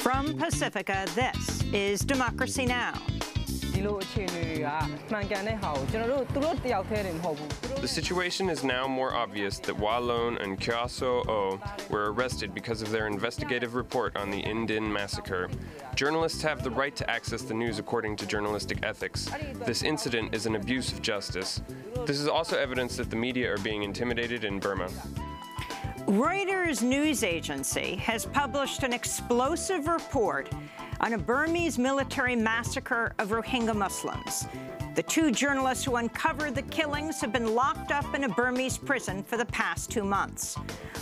From Pacifica, this is Democracy Now! The situation is now more obvious that Walon and Kyaso O were arrested because of their investigative report on the Indin massacre. Journalists have the right to access the news according to journalistic ethics. This incident is an abuse of justice. This is also evidence that the media are being intimidated in Burma. Reuters news agency has published an explosive report on a Burmese military massacre of Rohingya Muslims. The two journalists who uncovered the killings have been locked up in a Burmese prison for the past 2 months.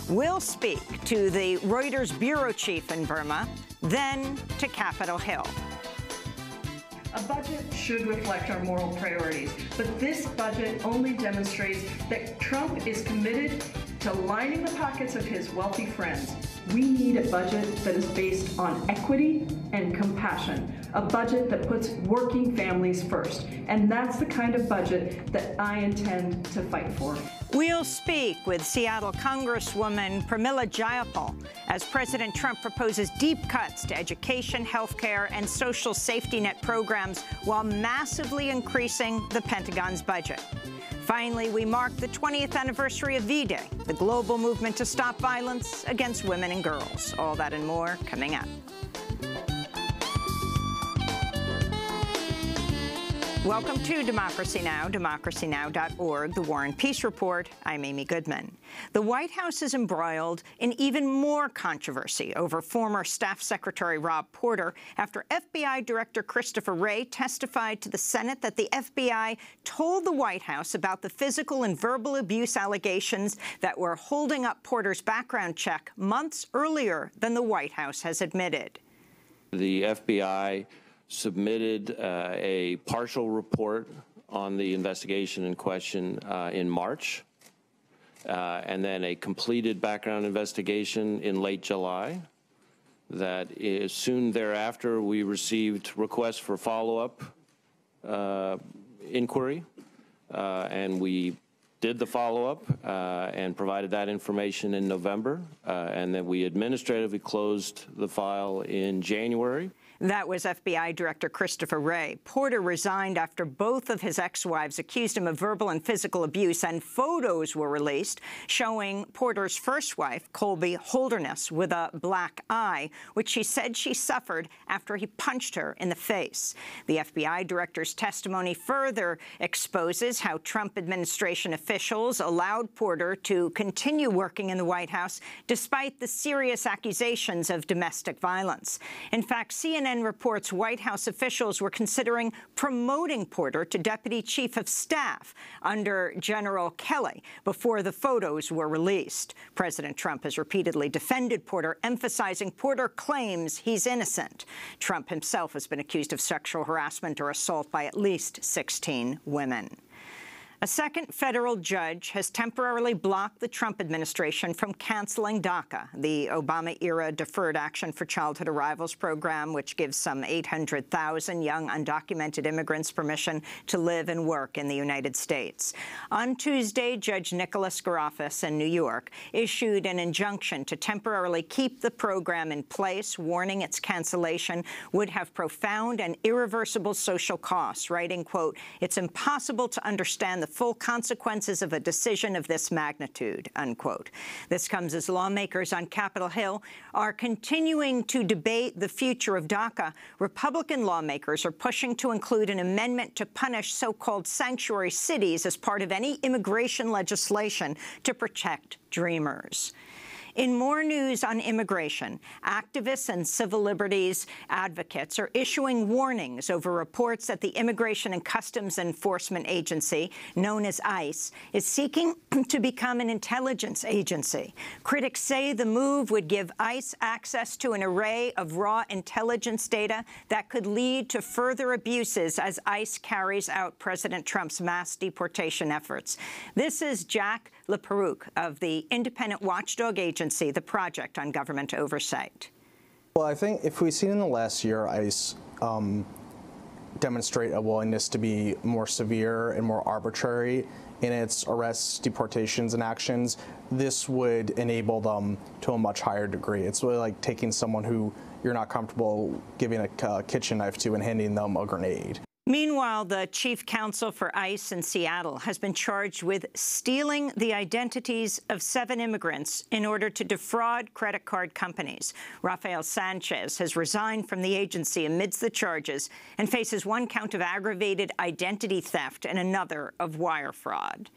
We'll speak to the Reuters bureau chief in Burma, then to Capitol Hill. A budget should reflect our moral priorities, but this budget only demonstrates that Trump is committed to lining the pockets of his wealthy friends. We need a budget that is based on equity and compassion, a budget that puts working families first. And that's the kind of budget that I intend to fight for. We'll speak with Seattle Congresswoman Pramila Jayapal as President Trump proposes deep cuts to education, healthcare, and social safety net programs while massively increasing the Pentagon's budget. Finally, we mark the 20th anniversary of V-Day, the global movement to stop violence against women and girls. All that and more coming up. Welcome to Democracy Now!, democracynow.org, the War and Peace Report. I'm Amy Goodman. The White House is embroiled in even more controversy over former Staff Secretary Rob Porter after FBI Director Christopher Wray testified to the Senate that the FBI told the White House about the physical and verbal abuse allegations that were holding up Porter's background check months earlier than the White House has admitted. The FBI submitted a partial report on the investigation in question in March, and then a completed background investigation in late July. That is soon thereafter, we received requests for follow-up inquiry, and we did the follow-up and provided that information in November, and then we administratively closed the file in January. That was FBI Director Christopher Wray. Porter resigned after both of his ex-wives accused him of verbal and physical abuse, and photos were released showing Porter's first wife, Colby Holderness, with a black eye, which she said she suffered after he punched her in the face. The FBI director's testimony further exposes how Trump administration officials allowed Porter to continue working in the White House despite the serious accusations of domestic violence. In fact, CNN reports White House officials were considering promoting Porter to Deputy Chief of Staff under General Kelly before the photos were released. President Trump has repeatedly defended Porter, emphasizing Porter claims he's innocent. Trump himself has been accused of sexual harassment or assault by at least 16 women. A second federal judge has temporarily blocked the Trump administration from canceling DACA, the Obama-era Deferred Action for Childhood Arrivals program, which gives some 800,000 young undocumented immigrants permission to live and work in the United States. On Tuesday, Judge Nicholas Garofis in New York issued an injunction to temporarily keep the program in place, warning its cancellation would have profound and irreversible social costs, writing, quote, "It's impossible to understand the full consequences of a decision of this magnitude," unquote. This comes as lawmakers on Capitol Hill are continuing to debate the future of DACA. Republican lawmakers are pushing to include an amendment to punish so-called sanctuary cities as part of any immigration legislation to protect dreamers. In more news on immigration, activists and civil liberties advocates are issuing warnings over reports that the Immigration and Customs Enforcement Agency, known as ICE, is seeking to become an intelligence agency. Critics say the move would give ICE access to an array of raw intelligence data that could lead to further abuses as ICE carries out President Trump's mass deportation efforts. This is Jack LaPeroux of the independent watchdog agency, the Project on Government Oversight. Well, I think if we've seen in the last year ICE demonstrate a willingness to be more severe and more arbitrary in its arrests, deportations, and actions, this would enable them to a much higher degree. It's really like taking someone who you're not comfortable giving a kitchen knife to and handing them a grenade. Meanwhile, the chief counsel for ICE in Seattle has been charged with stealing the identities of 7 immigrants in order to defraud credit card companies. Rafael Sanchez has resigned from the agency amidst the charges and faces 1 count of aggravated identity theft and another of wire fraud.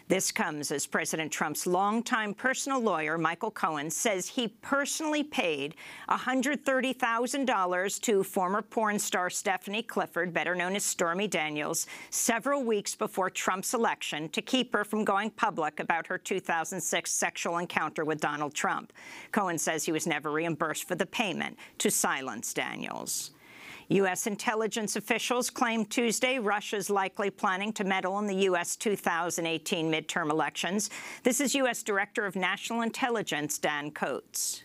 This comes as President Trump's longtime personal lawyer, Michael Cohen, says he personally paid $130,000 to former porn star Stephanie Clifford, better known as Stormy Daniels, several weeks before Trump's election to keep her from going public about her 2006 sexual encounter with Donald Trump. Cohen says he was never reimbursed for the payment to silence Daniels. U.S. intelligence officials claimed Tuesday Russia's likely planning to meddle in the U.S. 2018 midterm elections. This is U.S. Director of National Intelligence Dan Coates.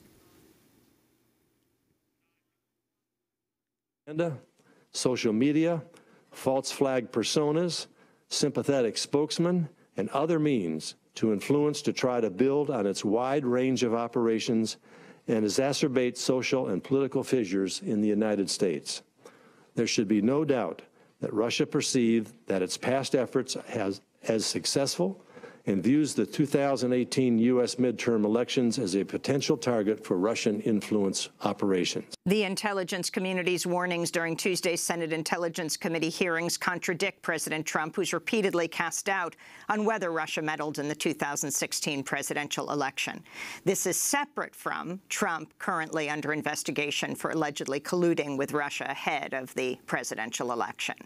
Social media, false flag personas, sympathetic spokesmen, and other means to influence to try to build on its wide range of operations and exacerbate social and political fissures in the United States. There should be no doubt that Russia perceived that its past efforts as successful and views the 2018 U.S. midterm elections as a potential target for Russian influence operations. The intelligence community's warnings during Tuesday's Senate Intelligence Committee hearings contradict President Trump, who's repeatedly cast doubt on whether Russia meddled in the 2016 presidential election. This is separate from Trump currently under investigation for allegedly colluding with Russia ahead of the presidential election.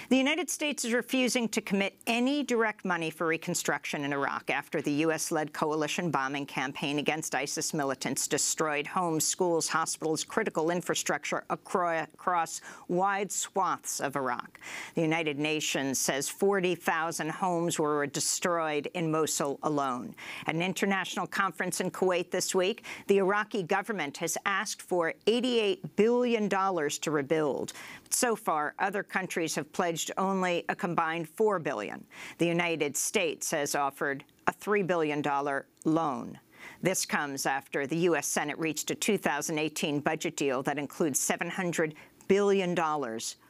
The United States is refusing to commit any direct money for reconstruction in Iraq after the U.S.-led coalition bombing campaign against ISIS militants destroyed homes, schools, hospitals, critical infrastructure across wide swaths of Iraq. The United Nations says 40,000 homes were destroyed in Mosul alone. At an international conference in Kuwait this week, the Iraqi government has asked for $88 billion to rebuild. So far, other countries have pledged only a combined $4 billion. The United States has offered a $3 billion loan. This comes after the U.S. Senate reached a 2018 budget deal that includes $700 billion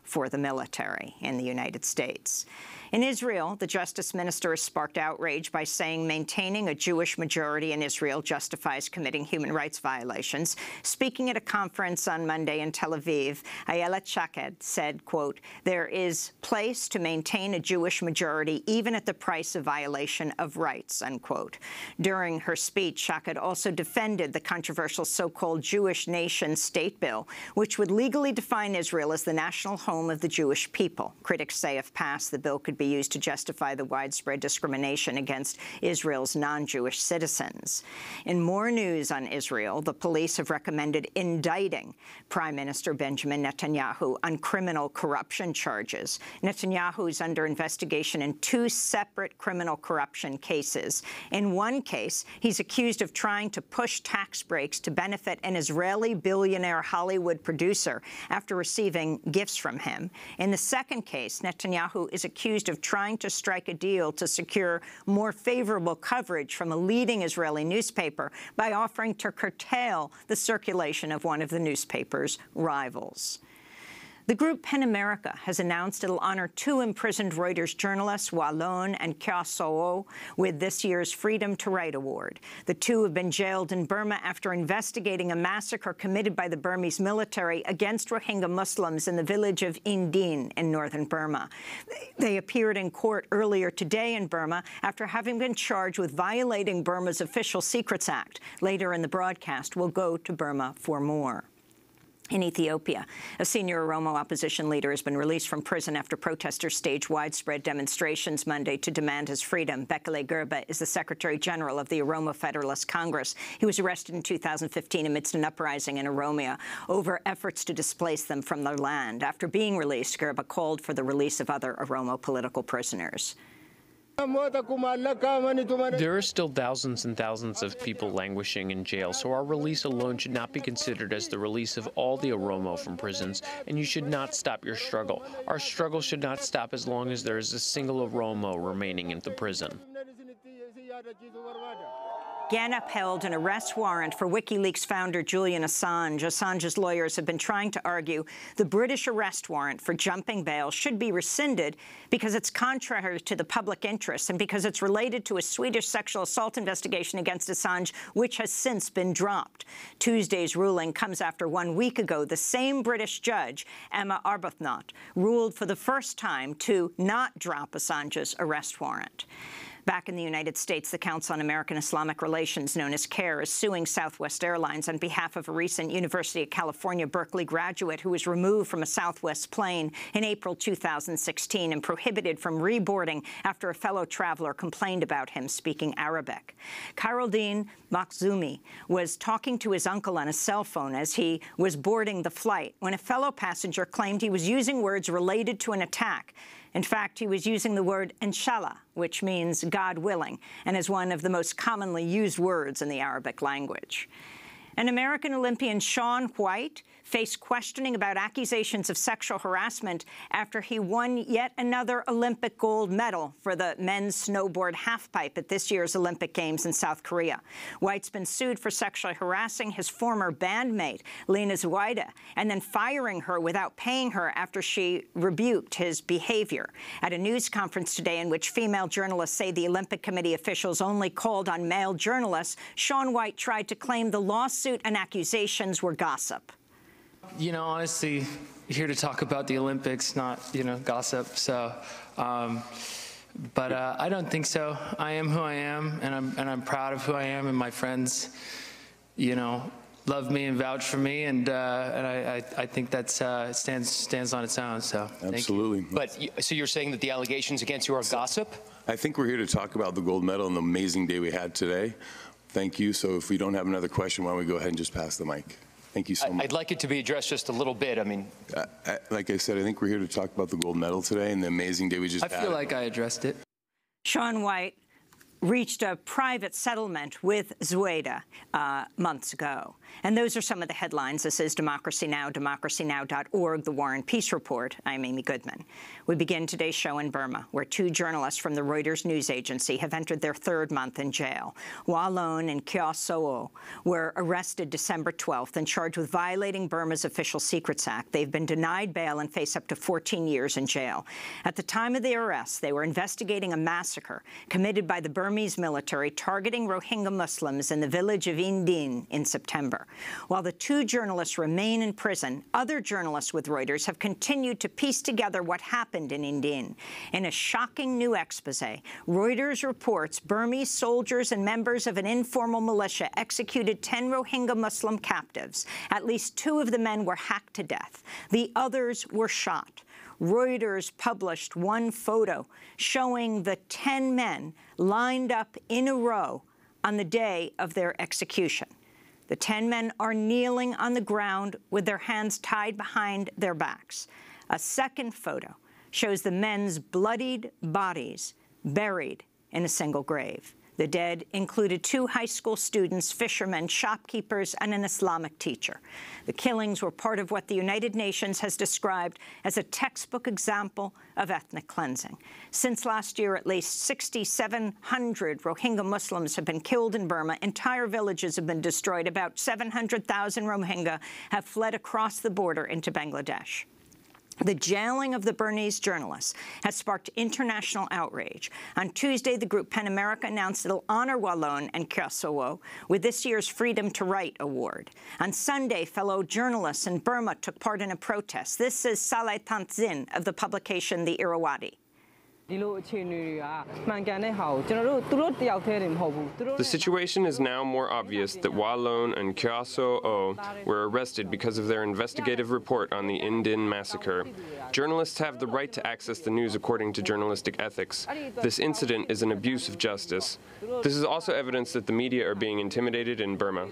for the military in the United States. In Israel, the justice minister has sparked outrage by saying maintaining a Jewish majority in Israel justifies committing human rights violations. Speaking at a conference on Monday in Tel Aviv, Ayelet Shaked said, quote, "There is place to maintain a Jewish majority even at the price of violation of rights," unquote. During her speech, Shaked also defended the controversial so-called Jewish nation state bill, which would legally define Israel as the national home of the Jewish people. Critics say if passed, the bill could be used to justify the widespread discrimination against Israel's non-Jewish citizens. In more news on Israel, the police have recommended indicting Prime Minister Benjamin Netanyahu on criminal corruption charges. Netanyahu is under investigation in 2 separate criminal corruption cases. In one case, he's accused of trying to push tax breaks to benefit an Israeli billionaire Hollywood producer after receiving gifts from him. In the second case, Netanyahu is accused of trying to strike a deal to secure more favorable coverage from a leading Israeli newspaper by offering to curtail the circulation of one of the newspaper's rivals. The group PEN America has announced it'll honor 2 imprisoned Reuters journalists, Wallon and Kyaw with this year's Freedom to Write Award. The 2 have been jailed in Burma after investigating a massacre committed by the Burmese military against Rohingya Muslims in the village of Indin in northern Burma. They appeared in court earlier today in Burma after having been charged with violating Burma's Official Secrets Act. Later in the broadcast, we'll go to Burma for more. In Ethiopia, a senior Oromo opposition leader has been released from prison after protesters staged widespread demonstrations Monday to demand his freedom. Bekele Gerba is the Secretary General of the Oromo Federalist Congress. He was arrested in 2015 amidst an uprising in Oromia over efforts to displace them from their land. After being released, Gerba called for the release of other Oromo political prisoners. There are still thousands and thousands of people languishing in jail, so our release alone should not be considered as the release of all the Oromo from prisons, and you should not stop your struggle. Our struggle should not stop as long as there is a single Oromo remaining in the prison. Again upheld an arrest warrant for WikiLeaks founder Julian Assange. Assange's lawyers have been trying to argue the British arrest warrant for jumping bail should be rescinded because it's contrary to the public interest and because it's related to a Swedish sexual assault investigation against Assange, which has since been dropped. Tuesday's ruling comes after 1 week ago the same British judge, Emma Arbuthnot, ruled for the first time to not drop Assange's arrest warrant. Back in the United States, the Council on American Islamic Relations, known as CAIR, is suing Southwest Airlines on behalf of a recent University of California, Berkeley graduate who was removed from a Southwest plane in April 2016 and prohibited from reboarding after a fellow traveler complained about him speaking Arabic. Khairuddin Makhzoumi was talking to his uncle on a cell phone as he was boarding the flight when a fellow passenger claimed he was using words related to an attack. In fact, he was using the word inshallah, which means God willing, and is one of the most commonly used words in the Arabic language. And American Olympian Shaun White faced questioning about accusations of sexual harassment after he won yet another Olympic gold medal for the men's snowboard halfpipe at this year's Olympic Games in South Korea. White's been sued for sexually harassing his former bandmate, Lena Zuida, and then firing her without paying her after she rebuked his behavior. At a news conference today in which female journalists say the Olympic Committee officials only called on male journalists, Shaun White tried to claim the lawsuit and accusations were gossip. You know, honestly, here to talk about the Olympics, not, gossip. So, but I don't think so. I am who I am, and I'm proud of who I am, and my friends, love me and vouch for me, and I think that stands on its own. So, absolutely. But so you're saying that the allegations against you are gossip? I think we're here to talk about the gold medal and the amazing day we had today. Thank you. So if we don't have another question, why don't we go ahead and just pass the mic? Thank you so much. I'd like it to be addressed just a little bit. I mean, like I said, I think we're here to talk about the gold medal today and the amazing day we just had. I feel like I addressed it. Shaun White reached a private settlement with Zuida months ago. And those are some of the headlines. This is Democracy Now!, democracynow.org, The War and Peace Report. I'm Amy Goodman. We begin today's show in Burma, where 2 journalists from the Reuters news agency have entered their 3rd month in jail. Walon and Kyaw Soe were arrested December 12th and charged with violating Burma's Official Secrets Act. They've been denied bail and face up to 14 years in jail. At the time of the arrest, they were investigating a massacre committed by the Burmese military targeting Rohingya Muslims in the village of Indin in September. While the 2 journalists remain in prison, other journalists with Reuters have continued to piece together what happened in Indin. In a shocking new expose, Reuters reports Burmese soldiers and members of an informal militia executed 10 Rohingya Muslim captives. At least 2 of the men were hacked to death. The others were shot. Reuters published one photo showing the 10 men lined up in a row on the day of their execution. The 10 men are kneeling on the ground with their hands tied behind their backs. A second photo shows the men's bloodied bodies buried in a single grave. The dead included 2 high school students, fishermen, shopkeepers, and an Islamic teacher. The killings were part of what the United Nations has described as a textbook example of ethnic cleansing. Since last year, at least 6,700 Rohingya Muslims have been killed in Burma. Entire villages have been destroyed. About 700,000 Rohingya have fled across the border into Bangladesh. The jailing of the Burmese journalists has sparked international outrage. On Tuesday, the group PEN America announced it'll honor Walon and Kyaw Soe with this year's Freedom to Write Award. On Sunday, fellow journalists in Burma took part in a protest. This is Saleh Tantzin of the publication The Irrawaddy. The situation is now more obvious that Walon and Kyaw Soe were arrested because of their investigative report on the Indin massacre. Journalists have the right to access the news according to journalistic ethics. This incident is an abuse of justice. This is also evidence that the media are being intimidated in Burma.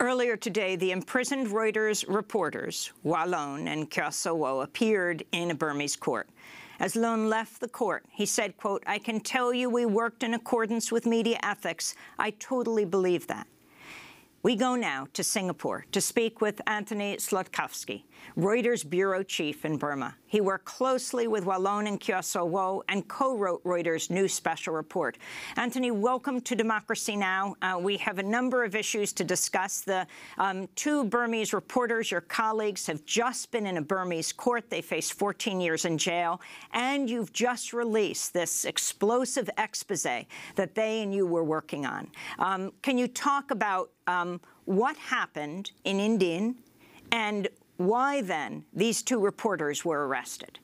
Earlier today, the imprisoned Reuters reporters, Walon and Kyaw Soe, appeared in a Burmese court. As Lon left the court, he said, quote, "I can tell you we worked in accordance with media ethics. I totally believe that." We go now to Singapore to speak with Antony Slackoffski, Reuters bureau chief in Burma. He worked closely with Wallon and Kyaw and co-wrote Reuters' new special report. Antony, welcome to Democracy Now! We have a number of issues to discuss. The two Burmese reporters, your colleagues, have just been in a Burmese court. They faced 14 years in jail. And you've just released this explosive expose that they and you were working on. Can you talk about what happened in India and why then these two reporters were arrested?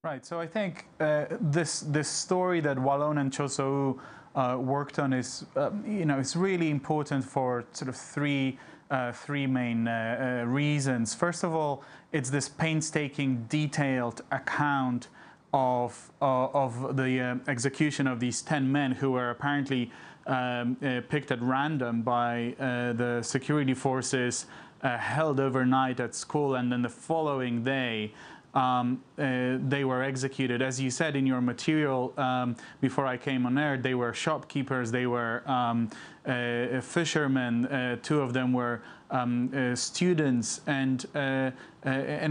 Right. So I think this story that Wallon and Kyaw worked on is, it's really important for sort of three main reasons. First of all, it's this painstaking, detailed account of the execution of these 10 men who were apparently picked at random by the security forces, held overnight at school, and then the following day they were executed. As you said in your material before I came on air, they were shopkeepers, they were fishermen, two of them were students, and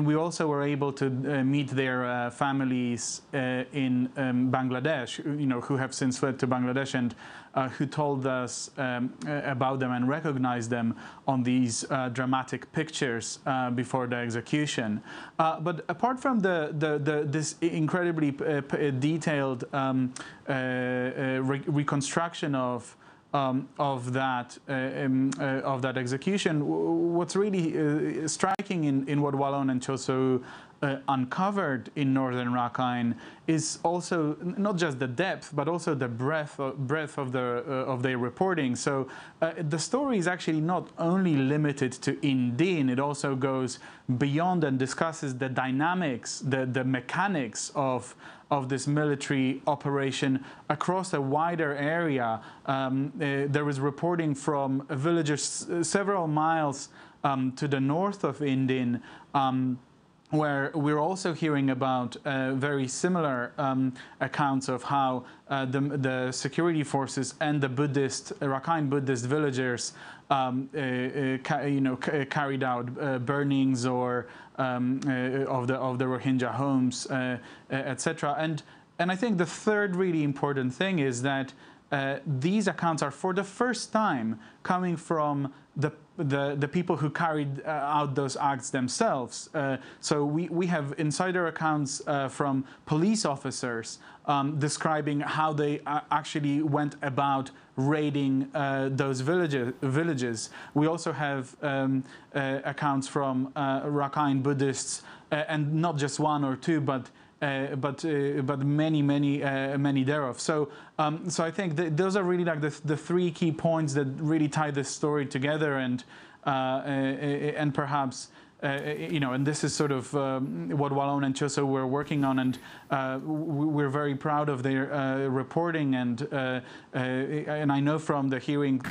we also were able to meet their families in Bangladesh, who have since fled to Bangladesh, and who told us about them and recognized them on these dramatic pictures before the execution. But apart from this incredibly detailed reconstruction of that execution, what's really striking in what Wallon and Kyaw uncovered in northern Rakhine is also not just the depth, but also the breadth of their reporting. So the story is actually not only limited to Indin; it also goes beyond and discusses the dynamics, the mechanics of this military operation across a wider area. There was reporting from villages several miles to the north of Indin, where we're also hearing about very similar accounts of how the security forces and the Rakhine Buddhist villagers carried out burnings or of the Rohingya homes, etc. And I think the third really important thing is that these accounts are for the first time coming from the people who carried out those acts themselves. So we have insider accounts from police officers describing how they actually went about raiding those villages. We also have accounts from Rakhine Buddhists, and not just one or two, but many thereof. So I think those are really like the three key points that really tie this story together, and perhaps and this is sort of what Wallon and Kyaw were working on, and we're very proud of their reporting, and I know from the hearing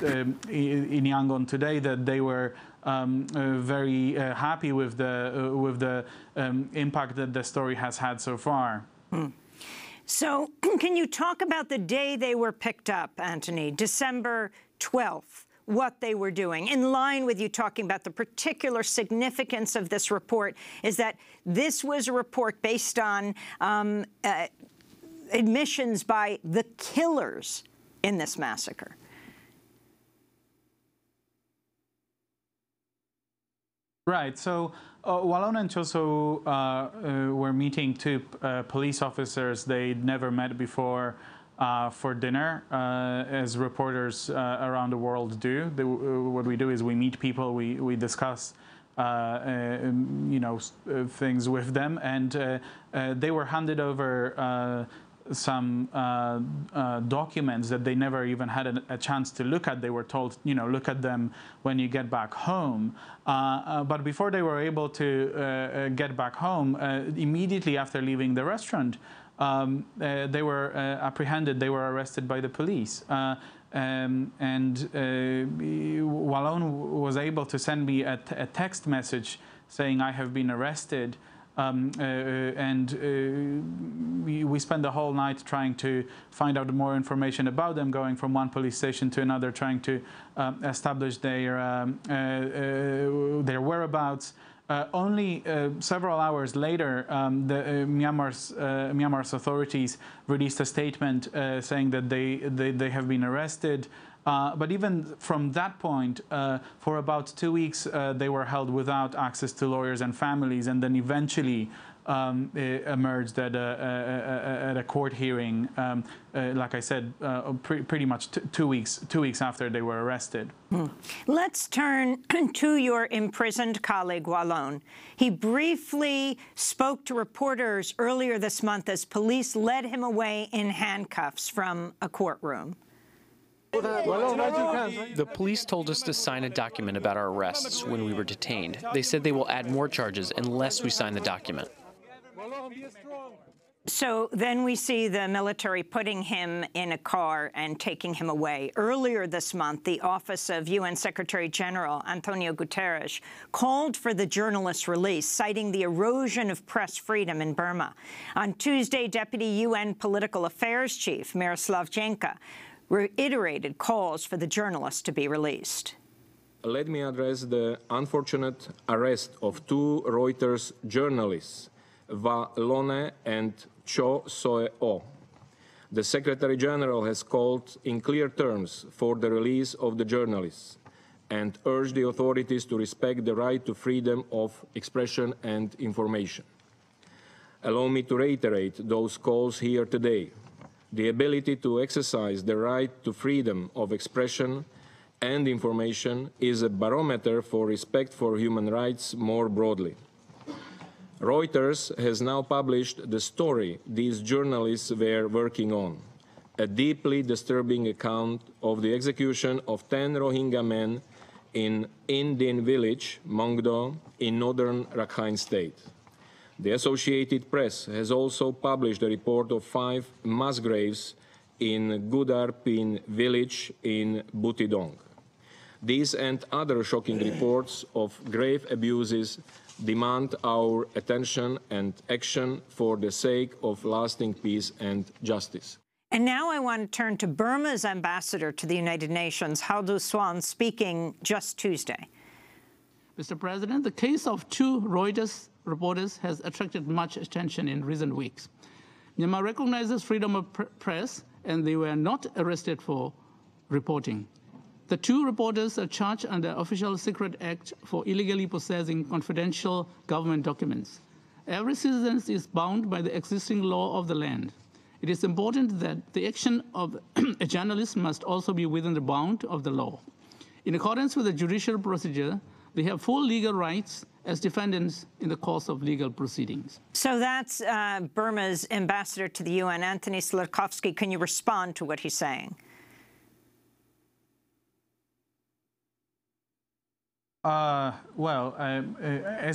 in Yangon today that they were very happy with the impact that the story has had so far. So can you talk about the day they were picked up, Antony, December 12th, what they were doing? In line with you talking about the particular significance of this report is that this was a report based on admissions by the killers in this massacre. Right. So Wallon and Kyaw were meeting two police officers they'd never met before for dinner, as reporters around the world do. What we do is we meet people, we discuss things with them, and they were handed over some documents that they never even had a chance to look at. They were told, look at them when you get back home. But before they were able to get back home, immediately after leaving the restaurant, they were apprehended. They were arrested by the police. Wallon was able to send me a text message saying, I have been arrested. we spent the whole night trying to find out more information about them, going from one police station to another, trying to establish their whereabouts. Only several hours later, Myanmar's authorities released a statement saying that they have been arrested. But even from that point, for about 2 weeks, they were held without access to lawyers and families, and then eventually emerged at a court hearing, like I said, pretty much 2 weeks after they were arrested. Let's turn to your imprisoned colleague, Wallon. He briefly spoke to reporters earlier this month as police led him away in handcuffs from a courtroom. The police told us to sign a document about our arrests when we were detained. They said they will add more charges unless we sign the document. So then we see the military putting him in a car and taking him away. Earlier this month, the Office of UN Secretary General Antonio Guterres called for the journalist's release, citing the erosion of press freedom in Burma. On Tuesday, Deputy UN Political Affairs Chief Miroslav Jenka reiterated calls for the journalist to be released. Let me address the unfortunate arrest of 2 Reuters journalists, Wallon and Cho Soe-o. The Secretary General has called in clear terms for the release of the journalists and urged the authorities to respect the right to freedom of expression and information. Allow me to reiterate those calls here today. The ability to exercise the right to freedom of expression and information is a barometer for respect for human rights more broadly. Reuters has now published the story these journalists were working on, a deeply disturbing account of the execution of 10 Rohingya men in Indian village, Mongdo, in northern Rakhine State. The Associated Press has also published a report of 5 mass graves in Gudarpin village in Butidong. These and other shocking reports of grave abuses demand our attention and action for the sake of lasting peace and justice. And now I want to turn to Burma's ambassador to the United Nations, Haldu Swan, speaking just Tuesday. Mr. President, the case of 2 Reuters reporters has attracted much attention in recent weeks. Myanmar recognizes freedom of press, and they were not arrested for reporting. The 2 reporters are charged under Official Secret Act for illegally possessing confidential government documents. Every citizen is bound by the existing law of the land. It is important that the action of a journalist must also be within the bound of the law. In accordance with the judicial procedure, they have full legal rights as defendants in the course of legal proceedings. So that's Burma's ambassador to the UN, Antony Slackoffski. Can you respond to what he's saying? As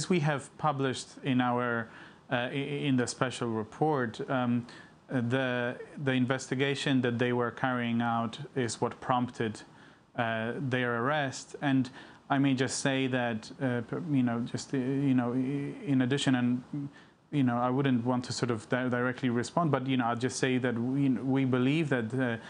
we have published in our in the special report, the investigation that they were carrying out is what prompted their arrest. And I may just say that, in addition, and I wouldn't want to sort of directly respond, but I'll just say that we believe that.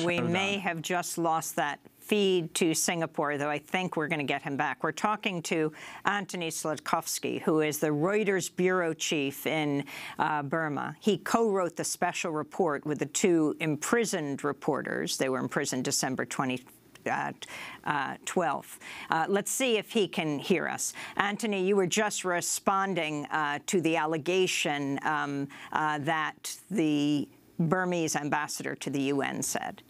We may have just lost that feed to Singapore, though I think we're going to get him back. We're talking to Antony Slackoffski, who is the Reuters bureau chief in Burma. He co-wrote the special report with the 2 imprisoned reporters. They were imprisoned December 12th. Let's see if he can hear us. Antony, you were just responding to the allegation that the Burmese ambassador to the UN said.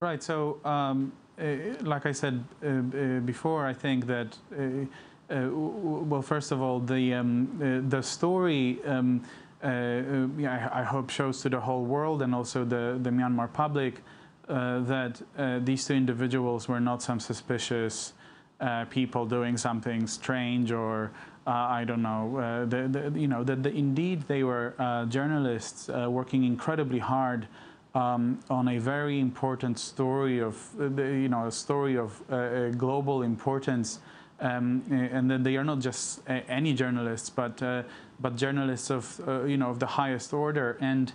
Right. So, like I said before, I think that well, first of all, the story I hope shows to the whole world and also the Myanmar public that these 2 individuals were not some suspicious people doing something strange or I don't know. Indeed, they were journalists working incredibly hard on a very important story of, a story of global importance, and then they are not just any journalists, but journalists of, of the highest order, and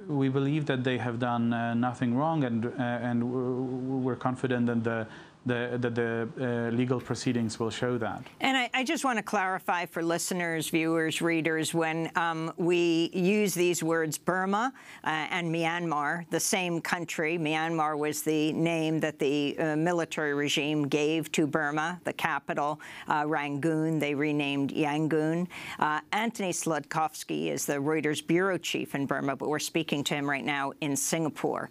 we believe that they have done nothing wrong, and we're confident that the legal proceedings will show that. And I just want to clarify for listeners, viewers, readers, when we use these words Burma and Myanmar, the same country. Myanmar was the name that the military regime gave to Burma, the capital, Rangoon. They renamed Yangon. Antony Slackoffski is the Reuters bureau chief in Burma, but we're speaking to him right now in Singapore.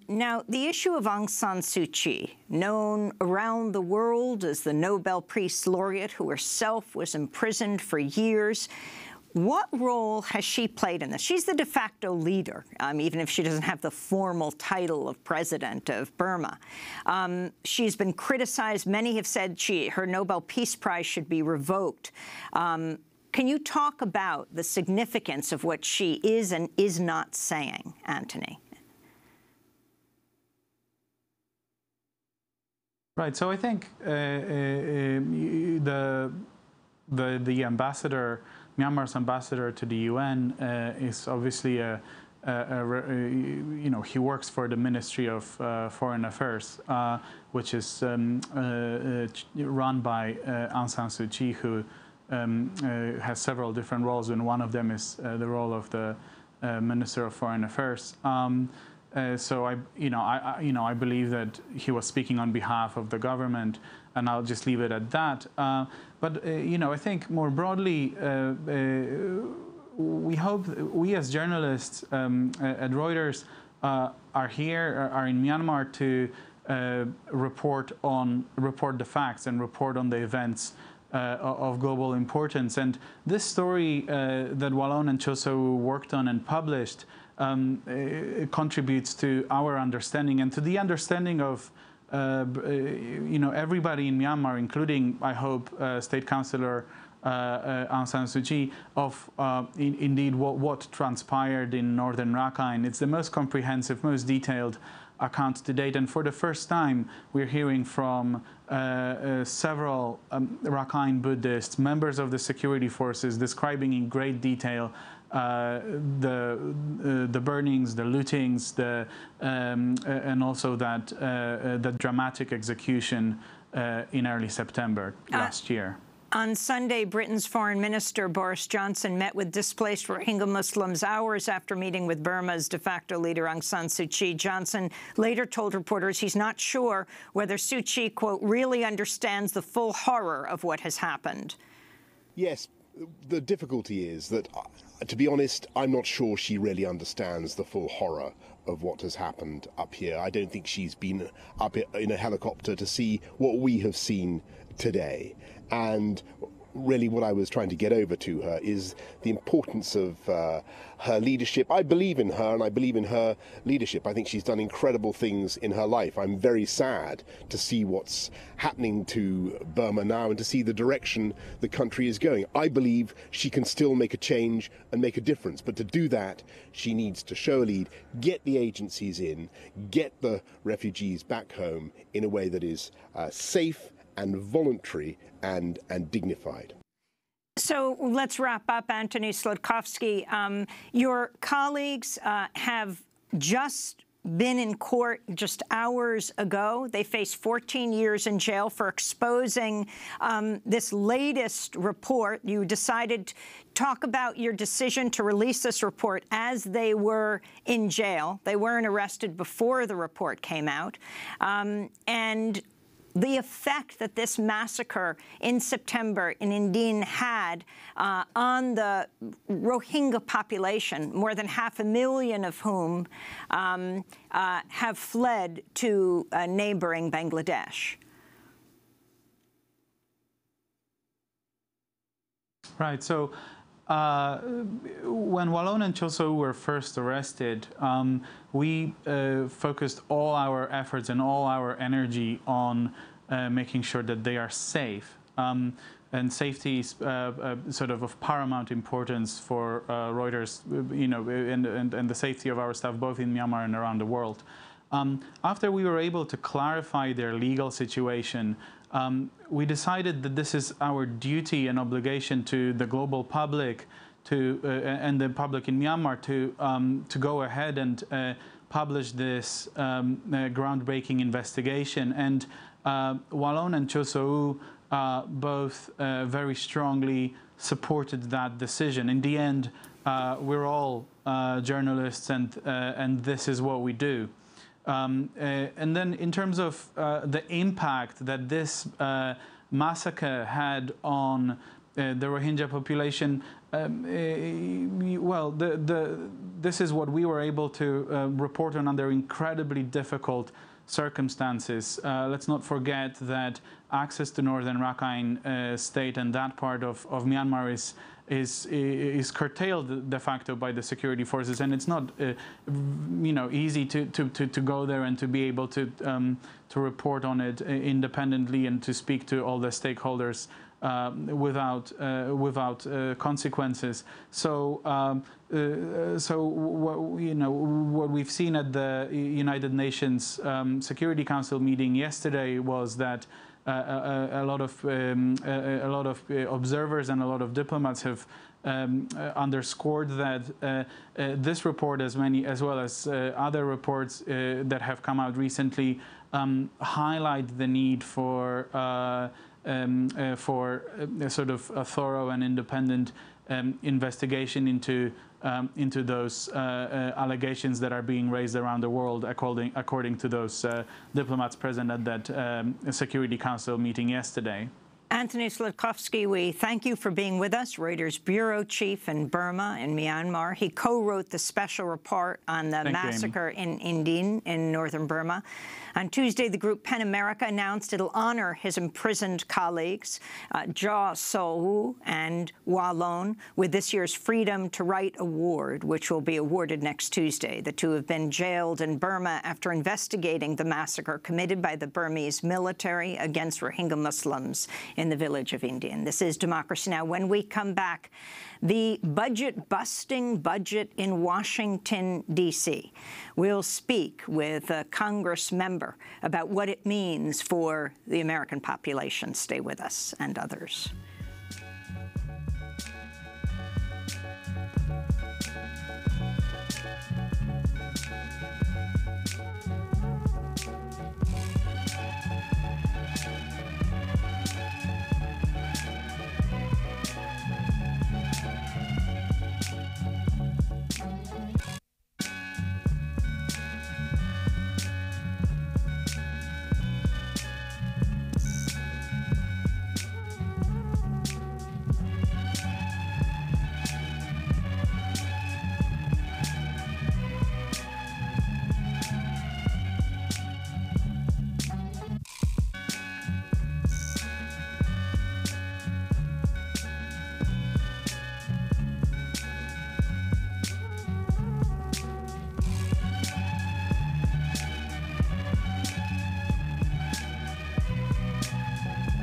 Now, the issue of Aung San Suu Kyi, known around the world as the Nobel Peace Laureate, who herself was imprisoned for years. What role has she played in this? She's the de facto leader, even if she doesn't have the formal title of president of Burma. She's been criticized. Many have said her Nobel Peace Prize should be revoked. Can you talk about the significance of what she is and is not saying, Antony? Right. So I think the ambassador, Myanmar's ambassador to the UN, is obviously he works for the Ministry of Foreign Affairs, which is run by Aung San Suu Kyi, who has several different roles, and one of them is the role of the Minister of Foreign Affairs. So I believe that he was speaking on behalf of the government, and I'll just leave it at that. But I think more broadly, we hope we as journalists at Reuters are in Myanmar to report the facts and report on the events of global importance. And this story that Wallon and Choso worked on and published contributes to our understanding and to the understanding of everybody in Myanmar, including, I hope, State Councillor Aung San Suu Kyi, of indeed what transpired in northern Rakhine. It's the most comprehensive, most detailed account to date, and for the first time we're hearing from several Rakhine Buddhists, members of the security forces, describing in great detail the burnings, the lootings, and also that the dramatic execution in early September last year. On Sunday, Britain's Foreign Minister Boris Johnson met with displaced Rohingya Muslims hours after meeting with Burma's de facto leader Aung San Suu Kyi. Johnson later told reporters he's not sure whether Suu Kyi, quote, really understands the full horror of what has happened. Yes, the difficulty is that, to be honest, I'm not sure she really understands the full horror of what has happened up here. I don't think she's been up in a helicopter to see what we have seen today. And really what I was trying to get over to her is the importance of her leadership. I believe in her, and I believe in her leadership. I think she's done incredible things in her life. I'm very sad to see what's happening to Burma now and to see the direction the country is going. I believe she can still make a change and make a difference, but to do that, she needs to show a lead, get the agencies in, get the refugees back home in a way that is safe and voluntary and dignified. So let's wrap up, Antony Slackoffski. Your colleagues have just been in court just hours ago. They face 14 years in jail for exposing this latest report. You decided to talk about your decision to release this report as they were in jail. They weren't arrested before the report came out. And the effect that this massacre in September in Indin had on the Rohingya population, more than 500,000 of whom have fled to neighboring Bangladesh. Right. So when Wallon and Choso were first arrested, we focused all our efforts and all our energy on making sure that they are safe. and safety is sort of paramount importance for Reuters, and the safety of our staff both in Myanmar and around the world. After we were able to clarify their legal situation, we decided that this is our duty and obligation to the global public and the public in Myanmar to go ahead and publish this groundbreaking investigation. And Wallon and Chosou both very strongly supported that decision. In the end, we're all journalists, and this is what we do. And then in terms of the impact that this massacre had on the Rohingya population, well, this is what we were able to report on under incredibly difficult circumstances. Let's not forget that access to northern Rakhine state and that part of Myanmar is curtailed de facto by the security forces, and it's not easy to go there and to be able to report on it independently and to speak to all the stakeholders without consequences. So what we've seen at the United Nations Security Council meeting yesterday was that a lot of observers and a lot of diplomats have underscored that this report, as well as other reports that have come out recently, highlight the need for sort of a thorough and independent investigation into those allegations that are being raised around the world, according to those diplomats present at that Security Council meeting yesterday. Antony Slackoffski, we thank you for being with us, Reuters bureau chief in Burma and Myanmar. He co-wrote the special report on the massacre in Indin in northern Burma. On Tuesday, the group PEN America announced it'll honor his imprisoned colleagues, Ja So and Wallon, with this year's Freedom to Write Award, which will be awarded next Tuesday. The two have been jailed in Burma after investigating the massacre committed by the Burmese military against Rohingya Muslims in the village of Indin. This is Democracy Now! When we come back, the budget-busting budget in Washington, D.C. We'll speak with a Congress member about what it means for the American population. Stay with us and others.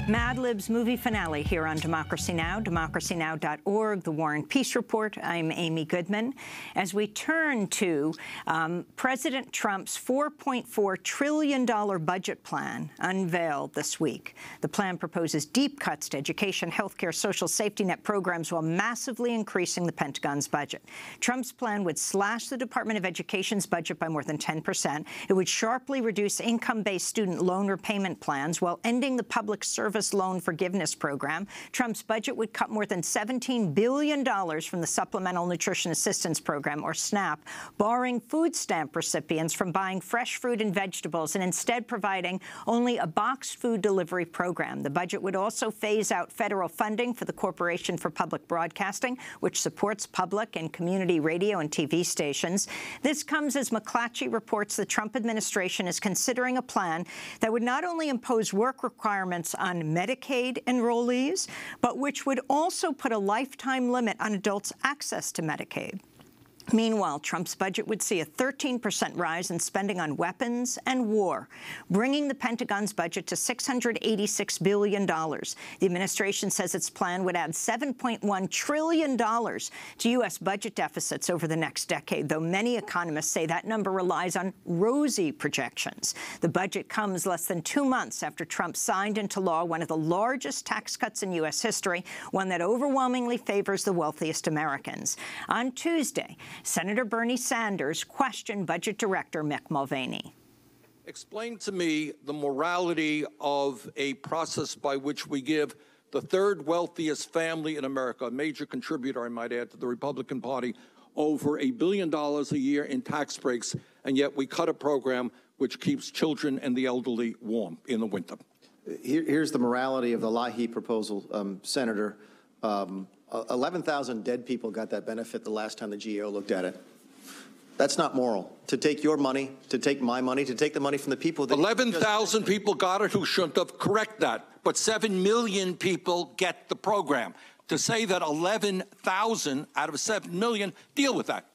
Mad Lib's movie finale here on Democracy Now!, democracynow.org, The War and Peace Report. I'm Amy Goodman. As we turn to President Trump's $4.4 trillion budget plan unveiled this week. The plan proposes deep cuts to education, healthcare, social safety net programs while massively increasing the Pentagon's budget. Trump's plan would slash the Department of Education's budget by more than 10%. It would sharply reduce income-based student loan repayment plans while ending the public service loan forgiveness program. Trump's budget would cut more than $17 billion from the Supplemental Nutrition Assistance Program, or SNAP, barring food stamp recipients from buying fresh fruit and vegetables and instead providing only a boxed food delivery program. The budget would also phase out federal funding for the Corporation for Public Broadcasting, which supports public and community radio and TV stations. This comes as McClatchy reports the Trump administration is considering a plan that would not only impose work requirements on Medicaid enrollees, but which would also put a lifetime limit on adults' access to Medicaid. Meanwhile, Trump's budget would see a 13% rise in spending on weapons and war, bringing the Pentagon's budget to $686 billion. The administration says its plan would add $7.1 trillion to U.S. budget deficits over the next decade, though many economists say that number relies on rosy projections. The budget comes less than 2 months after Trump signed into law one of the largest tax cuts in U.S. history, one that overwhelmingly favors the wealthiest Americans. On Tuesday, Senator Bernie Sanders questioned Budget Director Mick Mulvaney. Explain to me the morality of a process by which we give the third wealthiest family in America, a major contributor, I might add, to the Republican Party, over $1 billion a year in tax breaks, and yet we cut a program which keeps children and the elderly warm in the winter. Here's the morality of the Leahy proposal, Senator. 11,000 dead people got that benefit the last time the GAO looked at it. That's not moral. To take your money, to take my money, to take the money from the people that 11,000 people got it who shouldn't have. Correct that. But 7 million people get the program. To say that 11,000 out of 7 million, deal with that.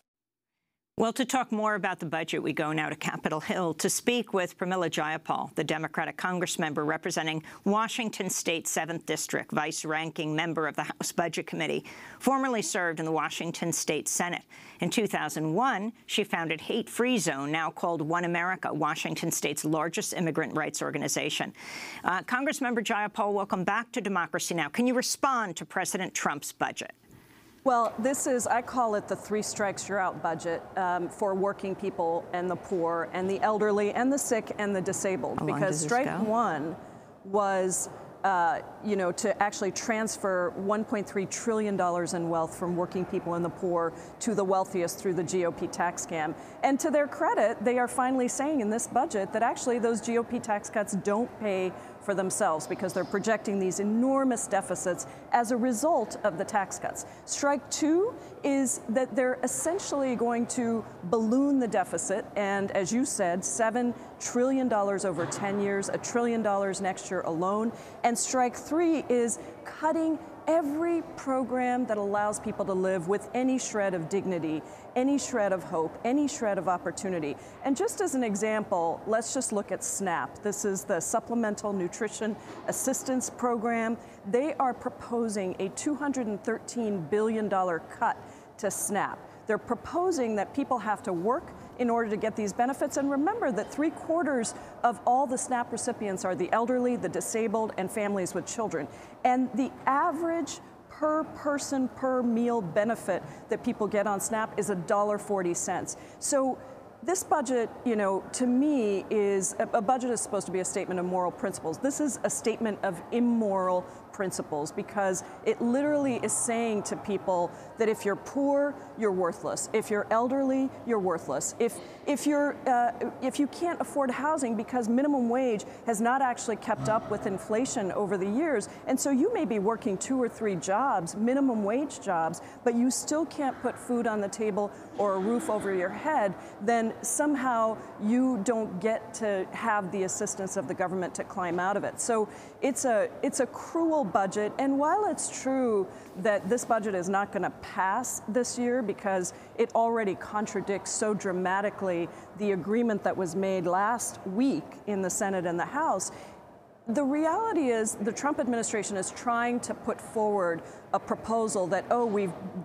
Well, to talk more about the budget, we go now to Capitol Hill to speak with Pramila Jayapal, the Democratic congressmember representing Washington State 7th District, vice-ranking member of the House Budget Committee, formerly served in the Washington State Senate. In 2001, she founded Hate Free Zone, now called One America, Washington State's largest immigrant rights organization. Congressmember Jayapal, welcome back to Democracy Now! Can you respond to President Trump's budget? Well, this is, I call it the three strikes you're out budget for working people and the poor and the elderly and the sick and the disabled. Because strike one was, to actually transfer $1.3 trillion in wealth from working people and the poor to the wealthiest through the GOP tax scam. And to their credit, they are finally saying in this budget that actually those GOP tax cuts don't pay for themselves because they're projecting these enormous deficits as a result of the tax cuts. Strike two is that they're essentially going to balloon the deficit, and as you said, $7 trillion over 10 years, $1 trillion next year alone. And strike three is cutting every program that allows people to live with any shred of dignity, any shred of hope, any shred of opportunity. And just as an example, let's just look at SNAP. This is the Supplemental Nutrition Assistance Program. They are proposing a $213 billion cut to SNAP. They're proposing that people have to work in order to get these benefits. And remember that 3/4 of all the SNAP recipients are the elderly, the disabled, and families with children. And the average per person per meal benefit that people get on SNAP is $1.40. So this budget, to me, is a budget is supposed to be a statement of moral principles. This is a statement of immoral principles because it literally is saying to people that if you're poor, you're worthless. If you're elderly, you're worthless. If you can't afford housing because minimum wage has not actually kept up with inflation over the years, and so you may be working 2 or 3 jobs, minimum wage jobs, but you still can't put food on the table or a roof over your head, then somehow you don't get to have the assistance of the government to climb out of it. So it's a cruel budget, and while it's true that this budget is not going to pass this year because it already contradicts so dramatically the agreement that was made last week in the Senate and the House, the reality is the Trump administration is trying to put forward a proposal that,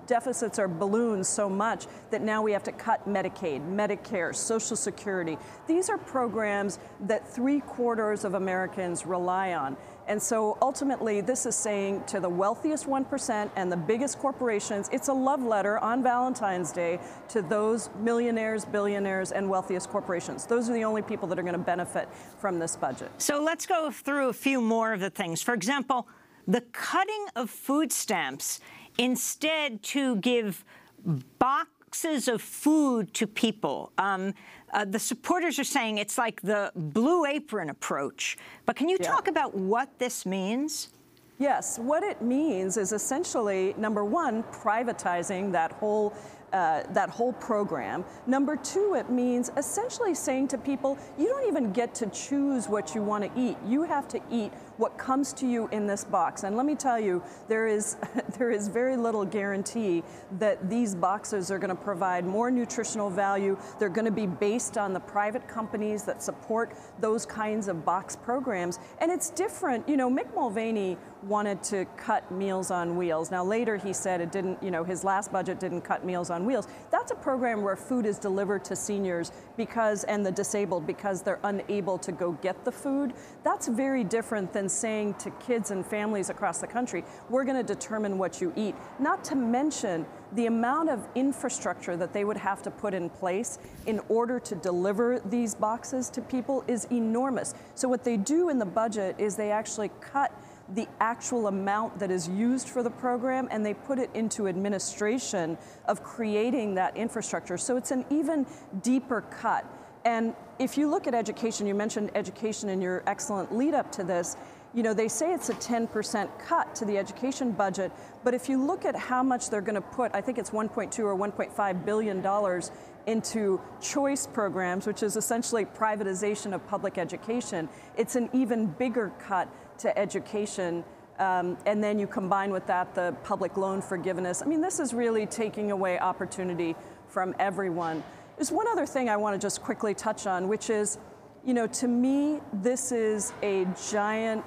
deficits are ballooned so much that now we have to cut Medicaid, Medicare, Social Security. These are programs that 3/4 of Americans rely on. And so ultimately, this is saying to the wealthiest 1% and the biggest corporations, it's a love letter on Valentine's Day to those millionaires, billionaires, and wealthiest corporations. Those are the only people that are going to benefit from this budget. So let's go through a few more of the things. For example, the cutting of food stamps instead to give boxes of food to people. The supporters are saying it's like the blue apron approach. But can you talk about what this means? Yes, what it means is essentially, number one, privatizing that whole program. Number two, it means essentially saying to people, you don't even get to choose what you want to eat. You have to eat what comes to you in this box. And let me tell you, there is very little guarantee that these boxes are going to provide more nutritional value. They're going to be based on the private companies that support those kinds of box programs. And it's different. You know, Mick Mulvaney wanted to cut Meals on Wheels. Now later he said it didn't, you know, his last budget didn't cut Meals on Wheels. That's a program where food is delivered to seniors and the disabled because they're unable to go get the food. That's very different than saying to kids and families across the country, we're going to determine what you eat. Not to mention the amount of infrastructure that they would have to put in place in order to deliver these boxes to people is enormous. So what they do in the budget is they actually cut the actual amount that is used for the program, and they put it into administration of creating that infrastructure. So it's an even deeper cut. And if you look at education, you mentioned education in your excellent lead up to this, you know, they say it's a 10% cut to the education budget, but if you look at how much they're going to put, I think it's $1.2 or $1.5 billion into choice programs, which is essentially privatization of public education, it's an even bigger cut to education, and then you combine with that the public loan forgiveness. I mean, this is really taking away opportunity from everyone. There's one other thing I want to just quickly touch on, which is, you know, to me, this is a giant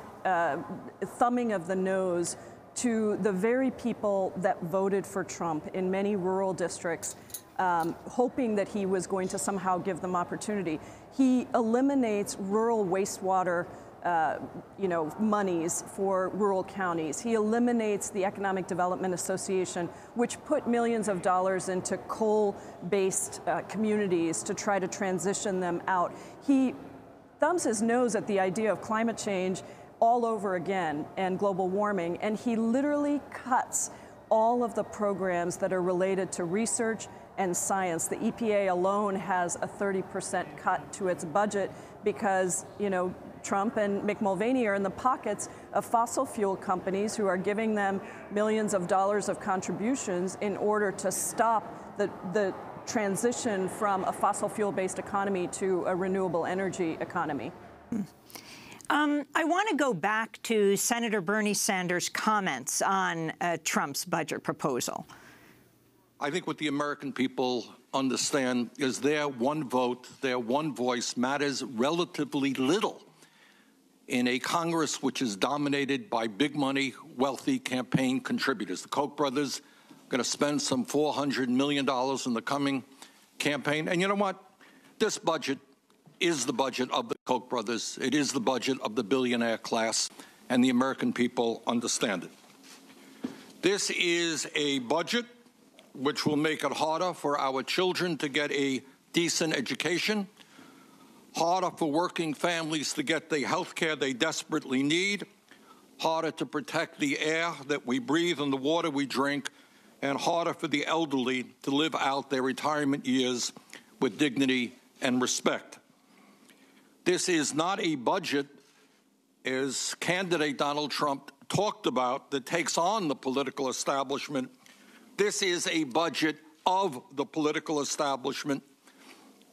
thumbing of the nose to the very people that voted for Trump in many rural districts, hoping that he was going to somehow give them opportunity. He eliminates rural wastewater monies for rural counties. He eliminates the Economic Development Association, which put millions of dollars into coal-based communities to try to transition them out. He thumbs his nose at the idea of climate change all over again and global warming, and he literally cuts all of the programs that are related to research and science. The EPA alone has a 30% cut to its budget because, you know, Trump and Mick Mulvaney are in the pockets of fossil fuel companies who are giving them millions of dollars of contributions in order to stop the transition from a fossil fuel-based economy to a renewable energy economy. I want to go back to Senator Bernie Sanders' comments on Trump's budget proposal. I think what the American people understand is their one vote, their one voice matters relatively little in a Congress which is dominated by big money, wealthy campaign contributors. The Koch brothers are going to spend some $400 million in the coming campaign. And you know what? This budget is the budget of the Koch brothers. It is the budget of the billionaire class, and the American people understand it. This is a budget which will make it harder for our children to get a decent education, harder for working families to get the health care they desperately need, harder to protect the air that we breathe and the water we drink, and harder for the elderly to live out their retirement years with dignity and respect. This is not a budget, as candidate Donald Trump talked about, that takes on the political establishment. This is a budget of the political establishment.